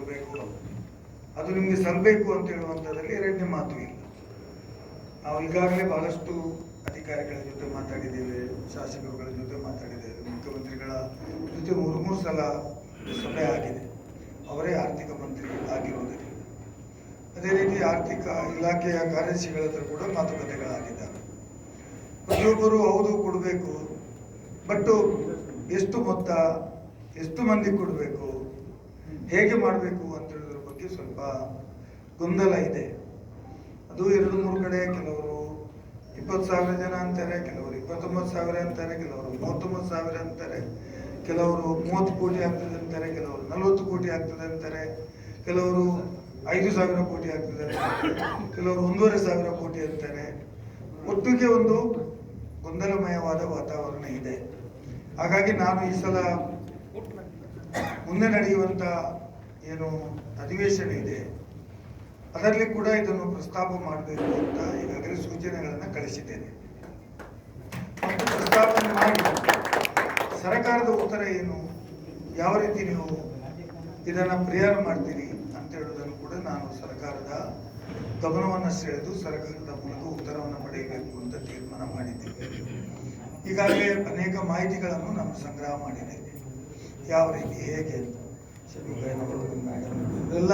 ಕೊಡಬೇಕು, ಅದು ನಿಮಗೆ ಸಲ್ಲಬೇಕು ಅಂತ ಹೇಳುವಂಥದ್ದಲ್ಲಿ ಎರಡನೇ ಮಾತು ಇಲ್ಲ. ನಾವು ಈಗಾಗಲೇ ಬಹಳಷ್ಟು ಅಧಿಕಾರಿಗಳ ಜೊತೆ ಮಾತಾಡಿದ್ದೇವೆ, ಶಾಸಕರುಗಳ ಜೊತೆ ಮಾತಾಡಿದ್ದೇವೆ, ಮುಖ್ಯಮಂತ್ರಿಗಳ ಜೊತೆ ಮೂರು ಸಲ ಸಭೆ ಆಗಿದೆ. ಅವರೇ ಆರ್ಥಿಕ ಮಂತ್ರಿ ಆಗಿರುವುದರಿಂದ ಅದೇ ರೀತಿ ಆರ್ಥಿಕ ಇಲಾಖೆಯ ಕಾರ್ಯದರ್ಶಿಗಳ ಹತ್ರ ಕೂಡ ಮಾತುಕತೆಗಳಾಗಿದ್ದಾವೆ. ಪ್ರತಿಯೊಬ್ಬರು ಹೌದು ಕೊಡಬೇಕು, ಬಟ್ ಎಷ್ಟು ಮೊತ್ತ, ಎಷ್ಟು ಮಂದಿ ಕೊಡಬೇಕು, ಹೇಗೆ ಮಾಡಬೇಕು ಅಂತ ಹೇಳೋದ್ರ ಬಗ್ಗೆ ಸ್ವಲ್ಪ ಗೊಂದಲ ಇದೆ. ಅದು 2-3 ಕಡೆ ಕೆಲವರು 20,000 ಜನ ಅಂತಾರೆ, ಕೆಲವರು 29,000 ಅಂತಾರೆ, ಕೆಲವರು 39,000 ಅಂತಾರೆ, ಕೆಲವರು 30 ಕೋಟಿ ಆಗ್ತದೆ ಅಂತಾರೆ, ಕೆಲವರು 40 ಕೋಟಿ ಆಗ್ತದೆ ಅಂತಾರೆ, ಕೆಲವರು 5,000 ಕೋಟಿ ಆಗ್ತದೆ ಅಂತಾರೆ, ಕೆಲವರು 1,500 ಕೋಟಿ ಅಂತಾರೆ. ಒಟ್ಟಿಗೆ ಒಂದು ಗೊಂದಲಮಯವಾದ ವಾತಾವರಣ ಇದೆ. ಹಾಗಾಗಿ ನಾನು ಈ ಸಲ ಮುಂದೆ ನಡೆಯುವಂತ ಏನು ಅಧಿವೇಶನ ಇದೆ ಅದರಲ್ಲಿ ಕೂಡ ಇದನ್ನು ಪ್ರಸ್ತಾಪ ಮಾಡಬೇಕು ಅಂತ ಈಗಾಗಲೇ ಸೂಚನೆಗಳನ್ನು ಕಳಿಸಿದ್ದೇನೆ. ಮತ್ತು ಪ್ರಸ್ತಾಪನೆ ಮಾಡಿ ಸರ್ಕಾರದ ಉತ್ತರ ಏನು, ಯಾವ ರೀತಿ ನೀವು ಇದನ್ನು ಪರಿಹಾರ ಮಾಡ್ತೀರಿ ಅಂತ ಹೇಳುವುದನ್ನು ಕೂಡ ನಾನು ಸರ್ಕಾರದ ಗಮನವನ್ನು ಸೆಳೆದು ಸರ್ಕಾರದ ಮೂಲಕ ಉತ್ತರವನ್ನು ಪಡೆಯಬೇಕು ಅಂತ ತೀರ್ಮಾನ ಮಾಡಿದ್ದೇವೆ. ಈಗಾಗಲೇ ಅನೇಕ ಮಾಹಿತಿಗಳನ್ನು ನಾನು ಸಂಗ್ರಹ ಮಾಡಿದ್ದೇನೆ, ಯಾವ ರೀತಿ ಹೇಗೆ ಅಂತ. ಎಲ್ಲ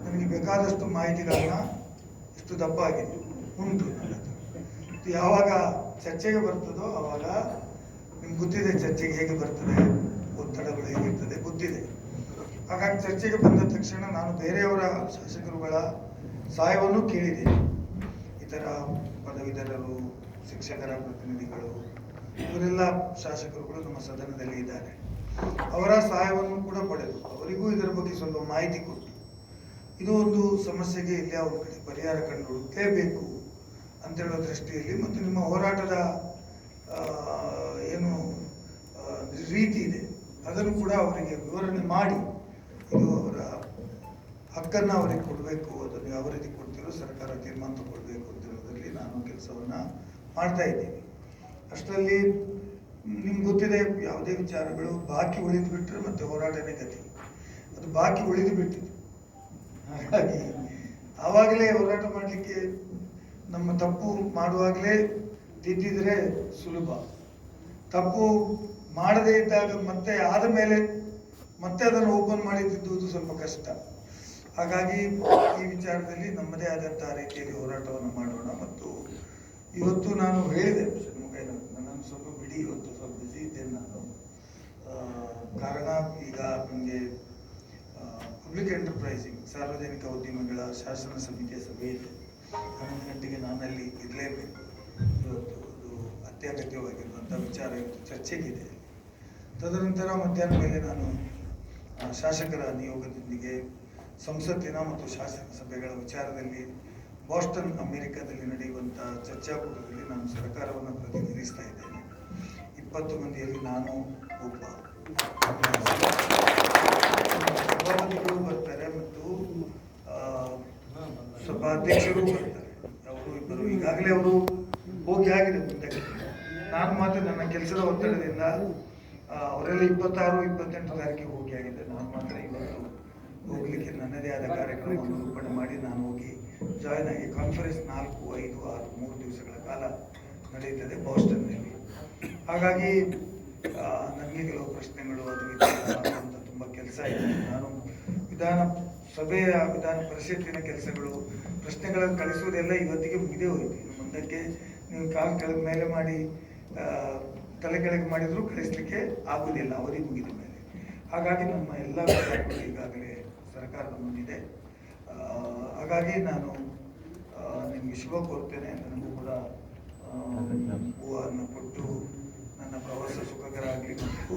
ನನಗೆ ಬೇಕಾದಷ್ಟು ಮಾಹಿತಿಗಳನ್ನ ಇಷ್ಟು ದಪ್ಪ ಆಗಿದೆ ಉಂಟು ನನ್ನ ಹತ್ರ. ಯಾವಾಗ ಚರ್ಚೆಗೆ ಬರ್ತದೋ ಆವಾಗ ನಿಮ್ಗೆ ಗೊತ್ತಿದೆ ಚರ್ಚೆಗೆ ಹೇಗೆ ಬರ್ತದೆ, ಒತ್ತಡಗಳು ಹೇಗಿರ್ತದೆ ಗೊತ್ತಿದೆ. ಹಾಗಾಗಿ ಚರ್ಚೆಗೆ ಬಂದ ತಕ್ಷಣ ನಾನು ಬೇರೆಯವರ ಶಾಸಕರುಗಳ ಸಹಾಯವನ್ನು ಕೇಳಿದ್ದೇನೆ. ಇತರ ಪದವೀಧರರು, ಶಿಕ್ಷಕರ ಪ್ರತಿನಿಧಿಗಳು, ಇವರೆಲ್ಲ ಶಾಸಕರುಗಳು ನಮ್ಮ ಸದನದಲ್ಲಿ ಇದ್ದಾರೆ. ಅವರ ಸಹಾಯವನ್ನು ಕೂಡ ಪಡೆದು ಅವರಿಗೂ ಇದರ ಬಗ್ಗೆ ಸ್ವಲ್ಪ ಮಾಹಿತಿ ಕೊಟ್ಟು ಇದು ಒಂದು ಸಮಸ್ಯೆಗೆ ಇಲ್ಲಿ ಯಾವ ಕಡೆ ಪರಿಹಾರ ಕಂಡುಕೊಳ್ಳಬೇಕು ಅಂತ ಹೇಳೋ ದೃಷ್ಟಿಯಲ್ಲಿ ಮತ್ತು ನಿಮ್ಮ ಹೋರಾಟದ ಏನು ರೀತಿ ಇದೆ ಅದನ್ನು ಕೂಡ ಅವರಿಗೆ ವಿವರಣೆ ಮಾಡಿ ಇದು ಅವರ ಹಕ್ಕನ್ನು ಅವರಿಗೆ ಕೊಡಬೇಕು, ಅದನ್ನು ಯಾವ ರೀತಿ ಕೊಡ್ತೀರೋ ಸರ್ಕಾರ ತೀರ್ಮಾನ ತಗೊಳ್ಬೇಕು ಅಂತ ಹೇಳೋದ್ರಲ್ಲಿ ನಾನು ಕೆಲಸವನ್ನು ಮಾಡ್ತಾ ಇದ್ದೀನಿ. ಅಷ್ಟರಲ್ಲಿ ನಿಮ್ಗೆ ಗೊತ್ತಿದೆ ಯಾವುದೇ ವಿಚಾರಗಳು ಬಾಕಿ ಉಳಿದು ಬಿಟ್ಟರೆ ಮತ್ತೆ ಹೋರಾಟನೇ ಗತಿ. ಅದು ಬಾಕಿ ಉಳಿದು ಬಿಟ್ಟಿದೆ. ಹಾಗಾಗಿ ಆವಾಗಲೇ ಹೋರಾಟ ಮಾಡಲಿಕ್ಕೆ ನಮ್ಮ ತಪ್ಪು ಮಾಡುವಾಗಲೇ ತಿದ್ದಿದ್ರೆ ಸುಲಭ. ತಪ್ಪು ಮಾಡದೇ ಇದ್ದಾಗ ಮತ್ತೆ ಆದ ಮೇಲೆ ಮತ್ತೆ ಅದನ್ನು ಓಪನ್ ಮಾಡಿ ತಿದ್ದುವುದು ಸ್ವಲ್ಪ ಕಷ್ಟ. ಹಾಗಾಗಿ ಈ ವಿಚಾರದಲ್ಲಿ ನಮ್ಮದೇ ಆದಂತಹ ರೀತಿಯಲ್ಲಿ ಹೋರಾಟವನ್ನು ಮಾಡೋಣ. ಮತ್ತು ಇವತ್ತು ನಾನು ಹೇಳಿದೆ ನನ್ನನ್ನು ಸ್ವಲ್ಪ ಬಿಡಿ, ಇವತ್ತು ಸ್ವಲ್ಪ ಬಿಸಿ ಇದ್ದೇನೆ ನಾನು. ಕಾರಣ ಈಗ ನನಗೆ ಪಬ್ಲಿಕ್ ಎಂಟರ್ಪ್ರೈಸಿಂಗ್ ಸಾರ್ವಜನಿಕ ಉದ್ಯಮಗಳ ಶಾಸನ ಸಮಿತಿಯ ಸಭೆ ಇದೆ. 11 ಗಂಟೆಗೆ ನಾನಲ್ಲಿ ಇರಲೇಬೇಕು. ಇವತ್ತು ಅದು ಅತ್ಯಗತ್ಯವಾಗಿರುವಂಥ ವಿಚಾರ ಇವತ್ತು ಚರ್ಚೆಗಿದೆ. ತದನಂತರ ಮಧ್ಯಾಹ್ನ ಮೇಲೆ ನಾನು ಶಾಸಕರ ನಿಯೋಗದೊಂದಿಗೆ ಸಂಸತ್ತಿನ ಮತ್ತು ಶಾಸನ ಸಭೆಗಳ ವಿಚಾರದಲ್ಲಿ ಬಾಸ್ಟನ್ ಅಮೆರಿಕಾದಲ್ಲಿ ನಡೆಯುವಂಥ ಚರ್ಚಾಕೂಟದಲ್ಲಿ ನಾನು ಸರ್ಕಾರವನ್ನು ಪ್ರತಿನಿಧಿಸ್ತಾ ಇದ್ದೇನೆ. 20 ಮಂದಿಯಲ್ಲಿ ನಾನು ಒಬ್ಬ. ಸಭಾಪತಿಗಳು ಬರ್ತಾರೆ ಮತ್ತು ಸಭಾಧ್ಯಕ್ಷರು ಬರ್ತಾರೆ. ಅವರು ಇಬ್ಬರು ಈಗಾಗಲೇ ಅವರು ಹೋಗಿ ಆಗಿದೆ ಮುಂದಕ್ಕೆ. ನಾನು ಮಾತ್ರ ನನ್ನ ಕೆಲಸದ ಒತ್ತಡದಿಂದ ಅವರೆಲ್ಲ 26, 28 ತಾರೀಕಿಗೆ ಹೋಗಿ ಆಗಿದೆ. ನಾನು ಮಾತ್ರ ಇವತ್ತು ಹೋಗ್ಲಿಕ್ಕೆ ನನ್ನದೇ ಆದ ಕಾರ್ಯಕ್ರಮವನ್ನು ರೂಪಣೆ ಮಾಡಿ ನಾನು ಹೋಗಿ ಜಾಯ್ನ್ ಆಗಿ ಕಾನ್ಫರೆನ್ಸ್ 4, 5, 6, 3 ದಿವಸಗಳ ಕಾಲ ನಡೆಯುತ್ತದೆ ಬಾಸ್ಟನ್ನಲ್ಲಿ. ಹಾಗಾಗಿ ನನಗೆ ಕೆಲವು ಪ್ರಶ್ನೆಗಳು ಅದು ಅಂತ ತುಂಬ ಕೆಲಸ ಇದೆ. ನಾನು ವಿಧಾನ ಪರಿಷತ್ತಿನ ಕೆಲಸಗಳು, ಪ್ರಶ್ನೆಗಳನ್ನು ಕಳಿಸುವುದೆಲ್ಲ ಇವತ್ತಿಗೆ ಮುಗಿದೇ ಹೋಯಿತು. ಇನ್ನು ಮುಂದಕ್ಕೆ ನೀವು ಕಾಲು ಕೆಳಗೆ ಮೇಲೆ ಮಾಡಿ ತಲೆ ಕೆಳಗೆ ಮಾಡಿದರೂ ಕಳಿಸ್ಲಿಕ್ಕೆ ಆಗುವುದಿಲ್ಲ ಅವಧಿ ಮುಗಿದ ಮೇಲೆ. ಹಾಗಾಗಿ ನಮ್ಮ ಎಲ್ಲ ವಿಚಾರಗಳು ಈಗಾಗಲೇ ಸರ್ಕಾರದ ಮುಂದಿದೆ. ಹಾಗಾಗಿ ನಾನು ನಿಮಗೆ ಶುಭ ಕೋರ್ತೇನೆ. ನನಗೂ ಕೂಡ ಹೂವನ್ನು ಕೊಟ್ಟು ನನ್ನ ಪ್ರವಾಸ ಸುಖಕರ ಆಗಲಿ ಮತ್ತು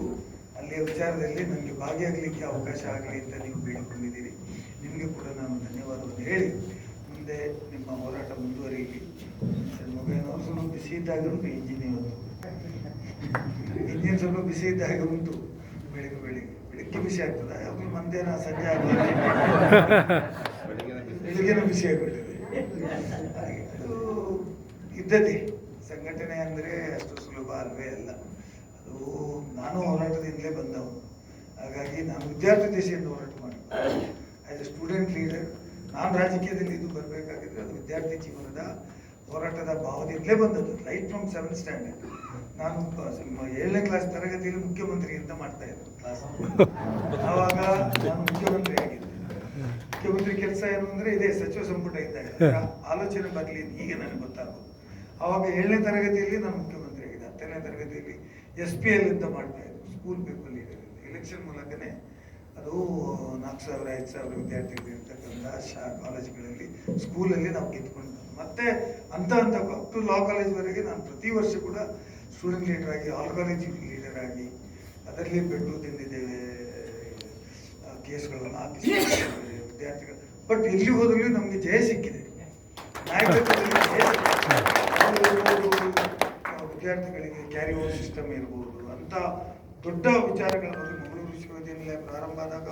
ಅಲ್ಲಿಯ ವಿಚಾರದಲ್ಲಿ ನನಗೆ ಭಾಗಿಯಾಗಲಿಕ್ಕೆ ಅವಕಾಶ ಆಗಲಿ ಅಂತ ನೀವು ಬೇಡಿಕೊಂಡಿದ್ದೀರಿ. ನಿಮಗೆ ಕೂಡ ನಾನು ಧನ್ಯವಾದವನ್ನು ಹೇಳಿ ಮುಂದೆ ನಿಮ್ಮ ಹೋರಾಟ ಮುಂದುವರಿಯಲಿ. ಮೊಬೈಲ್ನವರು ಸ್ವಲ್ಪ ಬಿಸಿ ಇದ್ದಾಗ ಉಂಟು ಇಂಜಿನ್ ಸ್ವಲ್ಪ ಬಿಸಿ ಇದ್ದಾಗ ಉಂಟು. ಬೆಳಿಗ್ಗೆ ಬಿಸಿ ಆಗ್ತದೆ, ಯಾವಾಗಲೂ ಮಧ್ಯಾಹ್ನ ಸಂಜೆ ಆಗುವಾಗ ಬೆಳಿಗ್ಗೆನ ಬಿಸಿ ಆಗಿಬಿಟ್ಟಿದೆ. ಹಾಗೆ ಅದು ಇದ್ದದ್ದೇ. ಸಂಘಟನೆ ಅಂದರೆ ಅಷ್ಟು ಸುಲಭ ಅಲ್ವೇ ಅಲ್ಲ. ಅದು ನಾನು ಹೋರಾಟದಿಂದಲೇ ಬಂದವನು. ಹಾಗಾಗಿ ನಾನು ವಿದ್ಯಾರ್ಥಿ ದಶೆಯಿಂದ ಹೋರಾಟ ಮಾಡಿದ್ದೆ. ನಾನು ರಾಜಕೀಯದಲ್ಲಿ ಇದು ಬರಬೇಕಾಗಿದ್ರೆ ಅದು ವಿದ್ಯಾರ್ಥಿ ಜೀವನದ ಹೋರಾಟದ ಭಾವದಿಂದಲೇ ಬಂದದ್ದು. ರೈಟ್ ಫ್ರಮ್ 7th ಸ್ಟ್ಯಾಂಡರ್ಡ್ ನಾನು 7ನೇ ಕ್ಲಾಸ್ ತರಗತಿಯಲ್ಲಿ ಮುಖ್ಯಮಂತ್ರಿ ಅಂತ ಮಾಡ್ತಾ ಇದ್ದೆ ಕ್ಲಾಸ್. ಆವಾಗ ನಾನು ಮುಖ್ಯಮಂತ್ರಿ ಆಗಿದ್ದೆ. ಮುಖ್ಯಮಂತ್ರಿ ಕೆಲಸ ಏನು ಅಂದರೆ ಇದೇ ಸಚಿವ ಸಂಪುಟ ಇದ್ದಾಗ ಆಲೋಚನೆ ಬರಲಿ ಈಗ ನನಗೆ ಗೊತ್ತಾಗೋದು. ಆವಾಗ 7ನೇ ತರಗತಿಯಲ್ಲಿ ನಾನು ಮುಖ್ಯಮಂತ್ರಿ ಆಗಿದ್ದೆ. 10ನೇ ತರಗತಿಯಲ್ಲಿ SPL ಅಂತ ಮಾಡ್ತಾ ಇದ್ದೆ, ಸ್ಕೂಲ್ ಪೀಪಲ್ ಲೀಡರ್. ಎಲೆಕ್ಷನ್ ಮೂಲಕನೇ ಅದು 4,000 5,000 ವಿದ್ಯಾರ್ಥಿಗಳು ಇರ್ತಕ್ಕಂಥ ಕಾಲೇಜುಗಳಲ್ಲಿ ಸ್ಕೂಲಲ್ಲಿ ನಾವು ಗೆದ್ಕೊಂಡು ಮತ್ತೆ ಅಂತ ಅಪ್ ಟು ಲಾ ಕಾಲೇಜ್ವರೆಗೆ ನಾನು ಪ್ರತಿ ವರ್ಷ ಕೂಡ ಸ್ಟೂಡೆಂಟ್ ಲೀಡರ್ ಆಗಿ, ಆಲ್ ಕಾಲೇಜ್ ಲೀಡರ್ ಆಗಿ, ಅದರಲ್ಲಿ ಬೆಟ್ಟು ತಿಂದಿದ್ದೇವೆ, ಕೇಸ್ಗಳನ್ನು ಹಾಕಿಸಿದ್ದೇವೆ ವಿದ್ಯಾರ್ಥಿಗಳು. ಬಟ್ ಎಲ್ಲಿ ಹೋದ್ರೂ ನಮಗೆ ಜಯ ಸಿಕ್ಕಿದೆ, ನಾಯಕತ್ವದಲ್ಲಿ ಜಯ ವಿದ್ಯಾರ್ಥಿಗಳಿಗೆ ಕ್ಯಾರಿ ಓವರ್ ಸಿಸ್ಟಮ್ ಇರ್ಬೋದು ಅಂತ ದೊಡ್ಡ ವಿಚಾರಗಳ ಬಗ್ಗೆ ಮಂಗಳೂರು ವಿಶ್ವವಿದ್ಯಾನಿಲಯ ಪ್ರಾರಂಭ ಆದಾಗ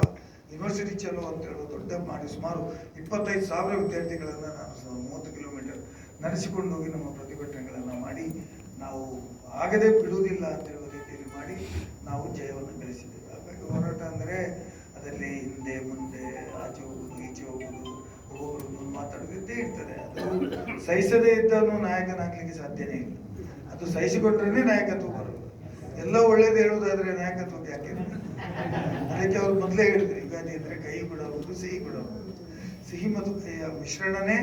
ಯೂನಿವರ್ಸಿಟಿ ಚಲೋ ಅಂತ ಹೇಳೋ ದೊಡ್ಡ ಮಾಡಿ ಸುಮಾರು 25,000 ವಿದ್ಯಾರ್ಥಿಗಳನ್ನು ನಾನು 30 ಕಿಲೋಮೀಟರ್ ನಡೆಸಿಕೊಂಡು ಹೋಗಿ ನಮ್ಮ ಪ್ರತಿಭಟನೆಗಳನ್ನು ಮಾಡಿ ನಾವು ಆಗದೆ ಬಿಡುವುದಿಲ್ಲ ಅಂತ ಹೇಳುವ ರೀತಿಯಲ್ಲಿ ಮಾಡಿ ನಾವು ಜಯವನ್ನು ಗಳಿಸಿದ್ದೇವೆ. ಹಾಗಾಗಿ ಹೋರಾಟ ಅಂದರೆ ಅದರಲ್ಲಿ ಹಿಂದೆ ಮುಂದೆ ಆಚೆ ಹೋಗುವುದು ಈಚೆ ಹೋಗುವುದು, ಒಬ್ಬೊಬ್ಬರು ಮಾತಾಡೋದಿದ್ದೇ ಇರ್ತದೆ. ಅದು ಸಹಿಸದೇ ಇದ್ದವನು ನಾಯಕನಾಗಲಿಕ್ಕೆ ಸಾಧ್ಯನೇ ಇಲ್ಲ. ಅದು ಸಹಿಸಿಕೊಂಡ್ರೆ ನಾಯಕತ್ವ ಬರೋದು. ಎಲ್ಲ ಒಳ್ಳೇದು ಹೇಳುವುದಾದ್ರೆ ನಾಯಕತ್ವಕ್ಕೆ ಯಾಕೆ? ಅದಕ್ಕೆ ಅವರು ಮೊದಲೇ ಹೇಳಿದ್ರು, ಯುಗಾದಿ ಅಂದರೆ ಕಹಿ ಬಿಡಬಹುದು, ಸಿಹಿ ಬಿಡಬಹುದು. ಸಿಹಿ ಮತ್ತು ಕಹಿಯ ಮಿಶ್ರಣನೇ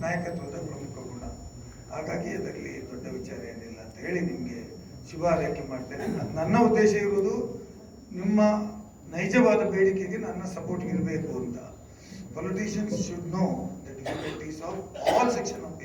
ನಾಯಕತ್ವದ ಪ್ರಮುಖ ಗುಣ. ಹಾಗಾಗಿ ಅದರಲ್ಲಿ ದೊಡ್ಡ ವಿಚಾರ ಏನಿಲ್ಲ ಅಂತ ಹೇಳಿ ನಿಮಗೆ ಶುಭ ಹಾರೈಕೆ ಮಾಡ್ತೇನೆ. ನನ್ನ ಉದ್ದೇಶ ಇರುವುದು ನಿಮ್ಮ ನೈಜವಾದ ಬೇಡಿಕೆಗೆ ನನ್ನ ಸಪೋರ್ಟ್ ಇರಬೇಕು ಅಂತ. Politicians should know the difficulties of all sections of